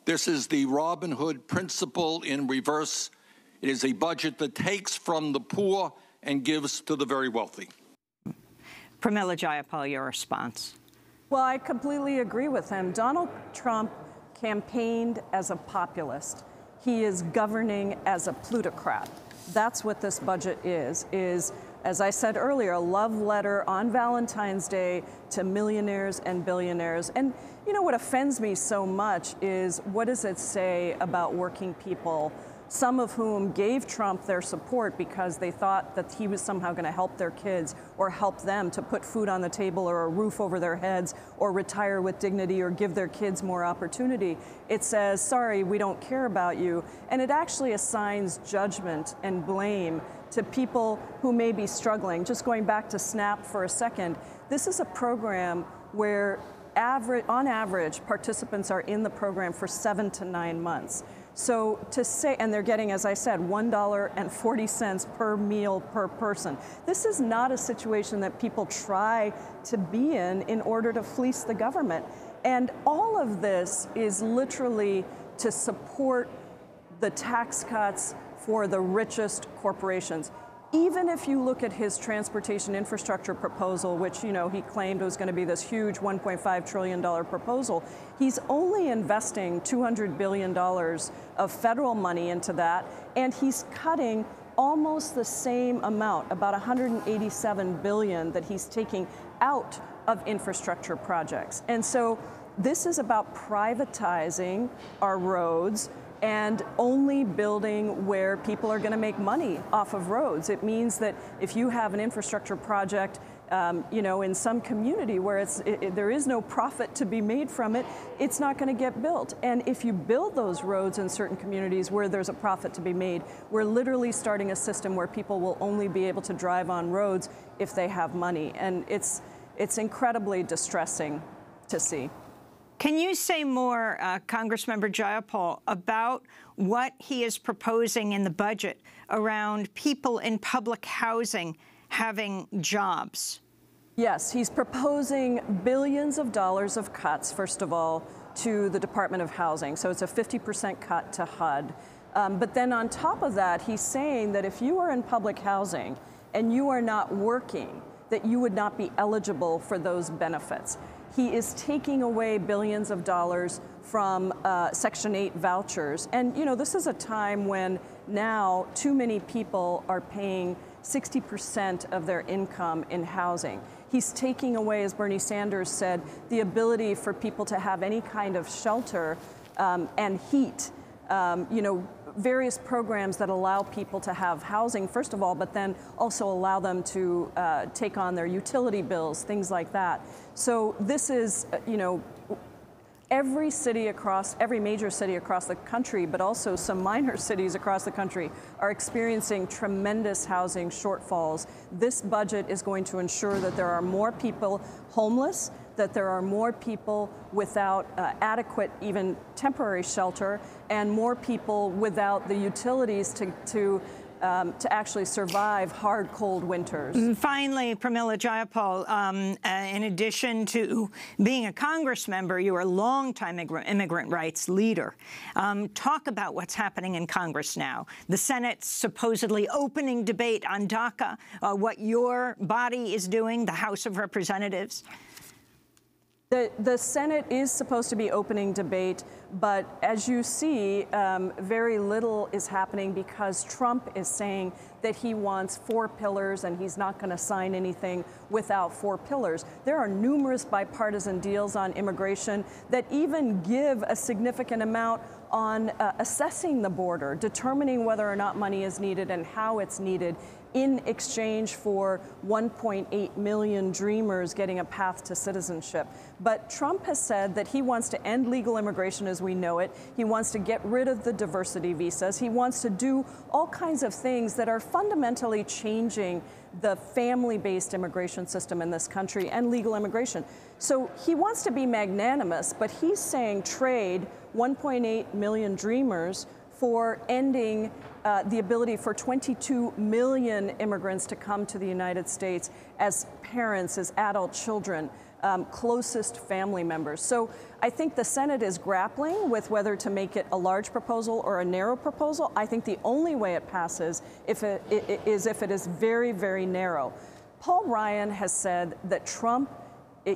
This is the Robin Hood principle in reverse. It is a budget that takes from the poor and gives to the very wealthy. Pramila Jayapal, your response. Well, I completely agree with him. Donald Trump campaigned as a populist. He is governing as a plutocrat. That's what this budget is, as I said earlier, a love letter on Valentine's Day to millionaires and billionaires. And you know what offends me so much is, what does it say about working people, some of whom gave Trump their support because they thought that he was somehow going to help their kids or help them to put food on the table or a roof over their heads or retire with dignity or give their kids more opportunity. It says, sorry, we don't care about you. And it actually assigns judgment and blame to people who may be struggling. Just going back to SNAP for a second, this is a program where on average, participants are in the program for 7 to 9 months. So to say, and they're getting, as I said, $1.40 per meal per person. This is not a situation that people try to be in order to fleece the government. And all of this is literally to support the tax cuts for the richest corporations. even if you look at his transportation infrastructure proposal, which, you know, he claimed was going to be this huge $1.5 trillion proposal, he's only investing $200 billion of federal money into that, and he's cutting almost the same amount, about $187 billion, that he's taking out of infrastructure projects. And so this is about privatizing our roads and only building where people are going to make money off of roads. It means that if you have an infrastructure project, you know, in some community where there is no profit to be made from it, it's not going to get built. And if you build those roads in certain communities where there's a profit to be made, we're literally starting a system where people will only be able to drive on roads if they have money. And it's incredibly distressing to see. Can you say more, Congressmember Jayapal, about what he is proposing in the budget around people in public housing having jobs? Yes, he's proposing billions of dollars of cuts, first of all, to the Department of Housing. So it's a 50% cut to HUD. But then on top of that, he's saying that if you are in public housing and you are not working, that you would not be eligible for those benefits. He is taking away billions of dollars from Section 8 vouchers. And, you know, this is a time when now too many people are paying 60% of their income in housing. He's taking away, as Bernie Sanders said, the ability for people to have any kind of shelter and heat. You know, various programs that allow people to have housing, first of all, but then also allow them to take on their utility bills, things like that. So this is, you know, every major city across the country, but also some minor cities across the country are experiencing tremendous housing shortfalls. This budget is going to ensure that there are more people homeless, that there are more people without adequate, even temporary shelter, and more people without the utilities to actually survive hard, cold winters. Finally, Pramila Jayapal, in addition to being a Congress member, you are a longtime immigrant rights leader. Talk about what's happening in Congress now. The Senate's supposedly opening debate on DACA, what your body is doing, the House of Representatives. The Senate is supposed to be opening debate, but as you see, very little is happening because Trump is saying that he wants 4 pillars and he's not going to sign anything without 4 pillars. There are numerous bipartisan deals on immigration that even give a significant amount on assessing the border, determining whether or not money is needed and how it's needed, in exchange for 1.8 million dreamers getting a path to citizenship. But Trump has said that he wants to end legal immigration as we know it. He wants to get rid of the diversity visas. He wants to do all kinds of things that are fundamentally changing the family-based immigration system in this country and legal immigration. So he wants to be magnanimous, but he's saying trade 1.8 million dreamers for ending the ability for 22 million immigrants to come to the United States as parents, as adult children, closest family members. So I think the Senate is grappling with whether to make it a large proposal or a narrow proposal. I think the only way it passes if it is very, very narrow. Paul Ryan has said that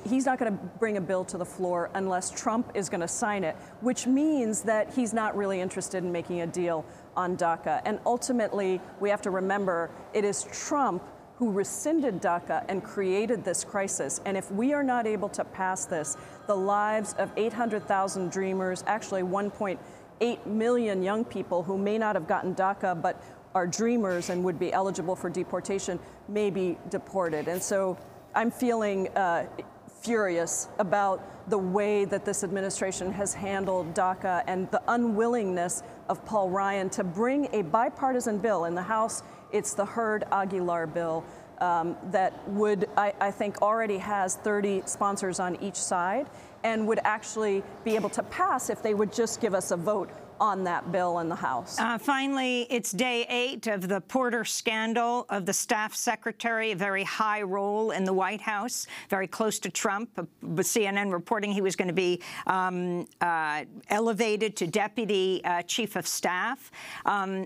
he's not going to bring a bill to the floor unless Trump is going to sign it, which means that he's not really interested in making a deal on DACA. And ultimately, we have to remember, it is Trump who rescinded DACA and created this crisis. And if we are not able to pass this, the lives of 800,000 dreamers, actually 1.8 million young people who may not have gotten DACA but are dreamers and would be eligible for deportation, may be deported. And so I'm feeling furious about the way that this administration has handled DACA and the unwillingness of Paul Ryan to bring a bipartisan bill. In the House, it's the Hurd-Aguilar bill that would, I think, already has 30 sponsors on each side and would actually be able to pass if they would just give us a vote on that bill in the House. Finally, it's day 8 of the Porter scandal of the staff secretary, a very high role in the White House, very close to Trump. With CNN reporting he was going to be elevated to deputy chief of staff.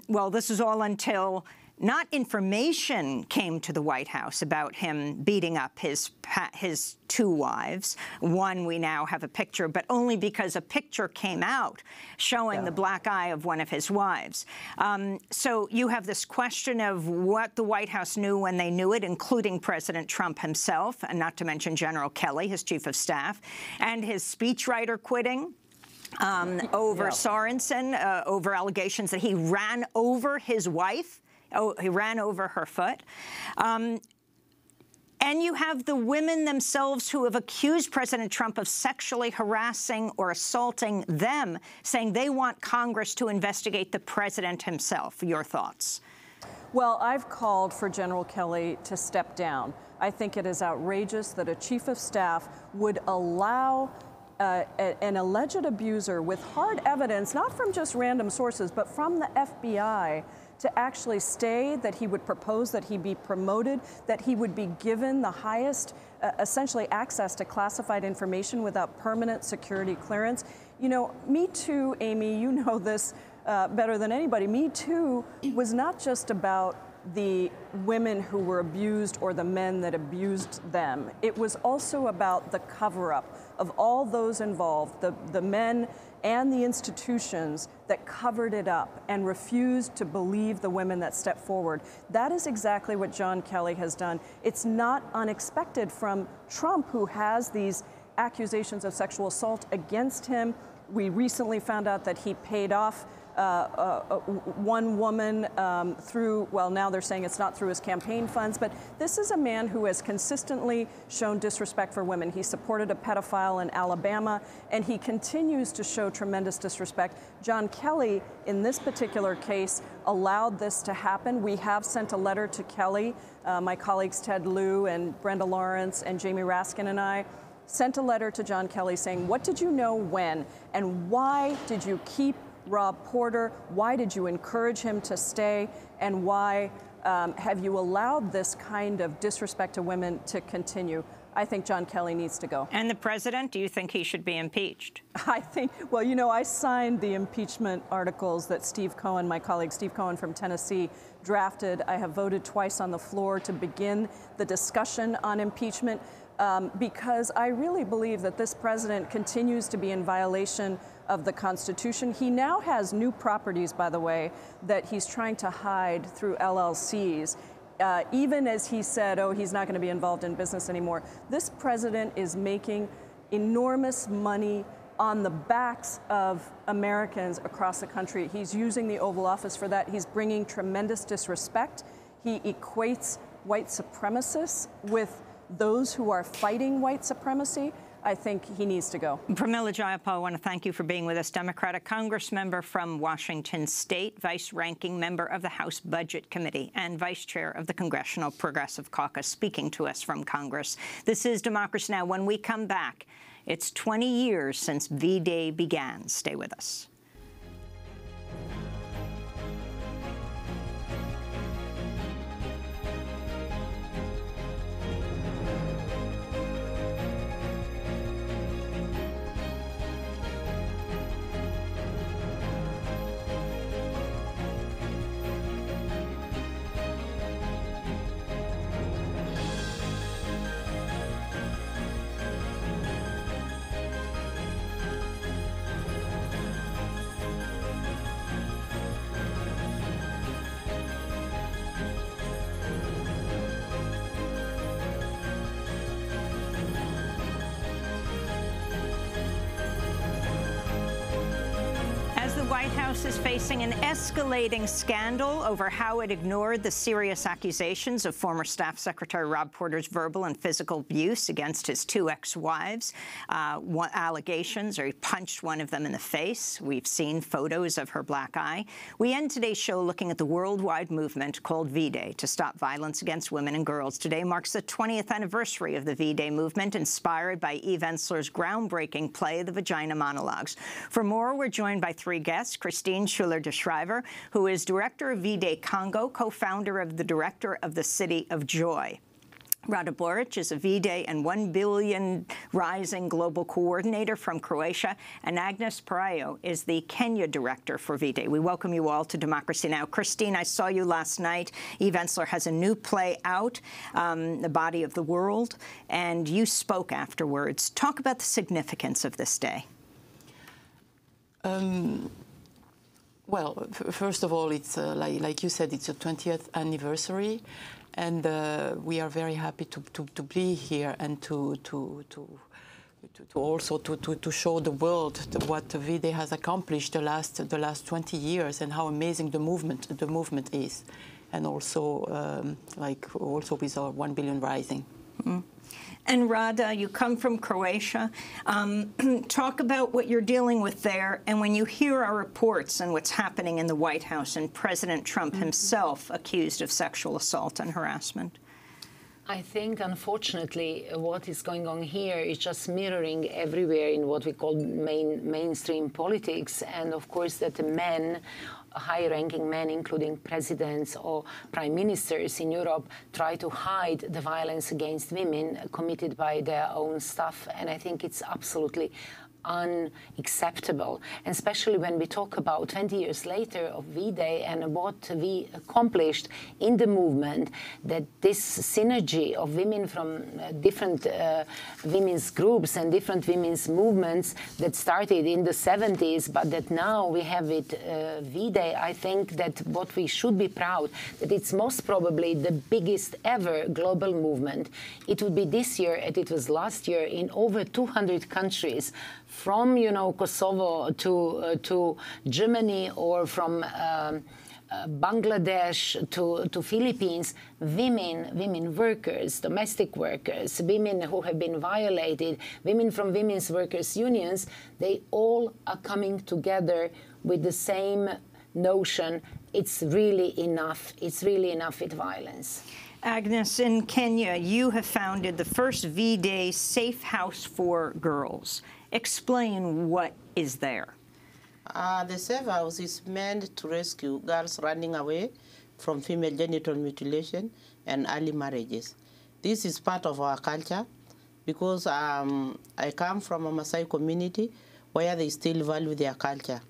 Well, this is all until not information came to the White House about him beating up his two wives. One, we now have a picture, but only because a picture came out showing the black eye of one of his wives. So you have this question of what the White House knew when they knew it, including President Trump himself, and not to mention General Kelly, his chief of staff, and his speechwriter quitting. Over Sorensen, over allegations that he ran over his wife. He ran over her foot. And you have the women themselves who have accused President Trump of sexually harassing or assaulting them, saying they want Congress to investigate the president himself. Your thoughts? Well, I've called for General Kelly to step down. I think it is outrageous that a chief of staff would allow an alleged abuser with hard evidence, not from just random sources, but from the FBI, to actually stay, that he would propose that he be promoted, that he would be given the highest, essentially, access to classified information without permanent security clearance. You know, Me Too, Amy, you know this better than anybody. Me Too was not just about the women who were abused or the men that abused them. It was also about the cover-up of all those involved, the men and the institutions that covered it up and refused to believe the women that stepped forward. That is exactly what John Kelly has done. It's not unexpected from Trump, who has these accusations of sexual assault against him. We recently found out that he paid off one woman through, well, now they're saying it's not through his campaign funds, but this is a man who has consistently shown disrespect for women. He supported a pedophile in Alabama, and he continues to show tremendous disrespect. John Kelly, in this particular case, allowed this to happen. We have sent a letter to Kelly. My colleagues Ted Lieu and Brenda Lawrence and Jamie Raskin and I sent a letter to John Kelly saying, what did you know when, and why did you keep Rob Porter? Why did you encourage him to stay? And why have you allowed this kind of disrespect to women to continue? I think John Kelly needs to go. And the president, do you think he should be impeached? I think, well, you know, I signed the impeachment articles that Steve Cohen, my colleague Steve Cohen from Tennessee, drafted. I have voted twice on the floor to begin the discussion on impeachment because I really believe that this president continues to be in violation of the Constitution. He now has new properties, by the way, that he's trying to hide through LLCs. Even as he said, oh, he's not going to be involved in business anymore. This president is making enormous money on the backs of Americans across the country. He's using the Oval Office for that. He's bringing tremendous disrespect. He equates white supremacists with those who are fighting white supremacy. I think he needs to go. Pramila Jayapal, I want to thank you for being with us. Democratic Congress member from Washington State, vice-ranking member of the House Budget Committee, and vice chair of the Congressional Progressive Caucus, speaking to us from Congress. This is Democracy Now! When we come back, it's 20 years since V-Day began. Stay with us. The White House is facing an escalating scandal over how it ignored the serious accusations of former Staff Secretary Rob Porter's verbal and physical abuse against his two ex-wives. Allegations, or he punched one of them in the face. We've seen photos of her black eye. We end today's show looking at the worldwide movement called V-Day to stop violence against women and girls. Today marks the 20th anniversary of the V-Day movement, inspired by Eve Ensler's groundbreaking play, The Vagina Monologues. For more, we're joined by three guests. Christine Schuller de Schrijver, who is director of V-Day Congo, co-founder of the Director of the City of Joy. Rada Boric is a V-Day and 1 billion rising global coordinator from Croatia, and Agnes Parayo is the Kenya director for V-Day. We welcome you all to Democracy Now! Christine, I saw you last night. Eve Ensler has a new play out, The Body of the World, and you spoke afterwards. Talk about the significance of this day. Well, first of all, it's like you said, it's a 20th anniversary. And we are very happy to be here and to also show the world what V-Day has accomplished the last 20 years and how amazing the movement is, and also also with our 1 billion rising. Mm-hmm. And Rada, you come from Croatia. Talk about what you're dealing with there, and when you hear our reports and what's happening in the White House and President Trump himself accused of sexual assault and harassment. I think, unfortunately, what is going on here is just mirroring everywhere in what we call mainstream politics, and of course that the men, high-ranking men, including presidents or prime ministers in Europe, try to hide the violence against women committed by their own staff. And I think it's absolutely unacceptable, and especially when we talk about 20 years later of V-Day and what we accomplished in the movement, that this synergy of women from different women's groups and different women's movements that started in the 70s, but that now we have it V-Day. I think that what we should be proud, that it's most probably the biggest ever global movement. It would be this year, and it was last year, in over 200 countries, from Kosovo to Germany, or from Bangladesh to Philippines. Women workers, domestic workers, women who have been violated, women from women's workers' unions, they all are coming together with the same notion. It's really enough. It's really enough with violence. Agnes, in Kenya, you have founded the first V-Day safe house for girls. Explain what is there. The safe house is meant to rescue girls running away from female genital mutilation and early marriages. This is part of our culture because I come from a Maasai community where they still value their culture.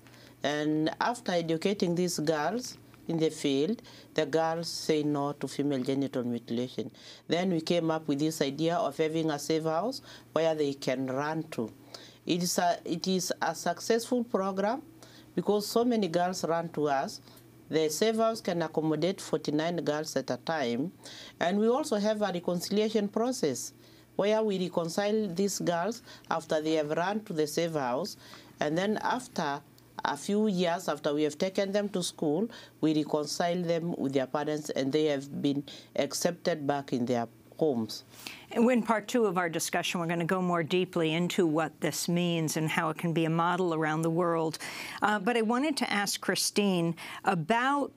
And after educating these girls in the field, the girls say no to female genital mutilation. Then we came up with this idea of having a safe house where they can run to. It is a successful program because so many girls run to us. The safe house can accommodate 49 girls at a time. And we also have a reconciliation process where we reconcile these girls after they have run to the safe house. And then after a few years after we have taken them to school, we reconcile them with their parents, and they have been accepted back in their homes. In part two of our discussion, we're going to go more deeply into what this means and how it can be a model around the world. But I wanted to ask Christine about,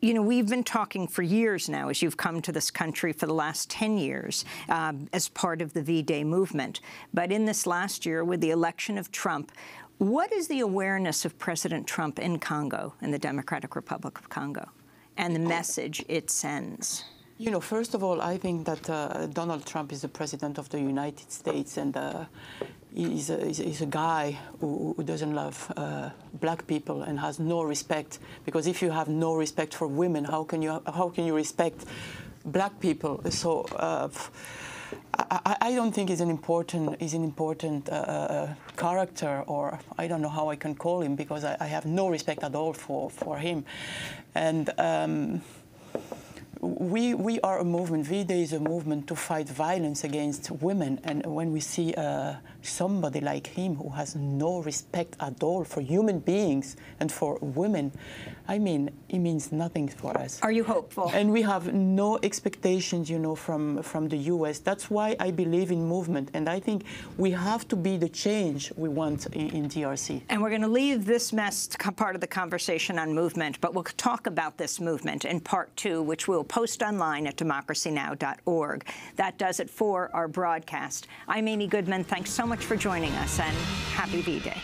we've been talking for years now, as you've come to this country for the last 10 years, as part of the V-Day movement. But in this last year, with the election of Trump, what is the awareness of President Trump in Congo, in the Democratic Republic of Congo, and the message it sends? First of all, I think that Donald Trump is the president of the United States, and he's a guy who doesn't love black people and has no respect. Because if you have no respect for women, how can you respect black people? So I don't think he's an important character, or I don't know how I can call him, because I have no respect at all for him. And we are a movement. V-Day is a movement to fight violence against women. And when we see somebody like him who has no respect at all for human beings and for women, I mean, he means nothing for us. Are you hopeful? And we have no expectations, from the U.S. That's why I believe in movement. And I think we have to be the change we want in DRC. And we're going to leave this part of the conversation on movement, but we'll talk about this movement in part two, which we'll post online at democracynow.org. That does it for our broadcast. I'm Amy Goodman. Thanks so much for joining us, and happy V-Day.